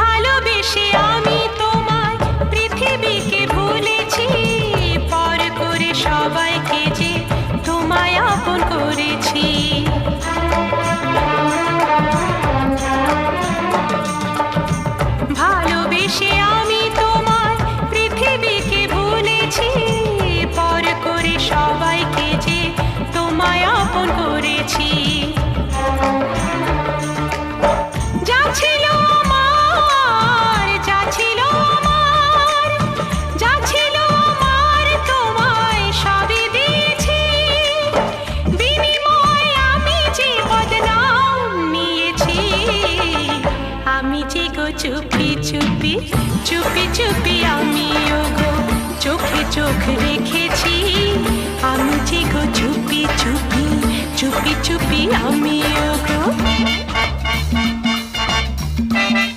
ভালোবেসে আমি তোমায় পৃথিবীকে ভুলেছি, পর করে সবাইকে যে তোমায় আপন করেছি। ভালোবেসে আমি তোমায় পৃথিবীকে ভুলেছি, পর করে সবাইকে যে তোমায় আপন করেছি। যা ছিল আমার, যা ছিল আমার, যা ছিল আমার তোমায় সবই দিয়েছি। বিনিময়ে আমি যে বদনাম নিয়েছি, আমি যে গো চুপি চুপি চুপি চুপি আমিও গো চোখে চোখ রেখেছি। আমি যে গো চুপি চুপি চুপি চুপি আমিও গো।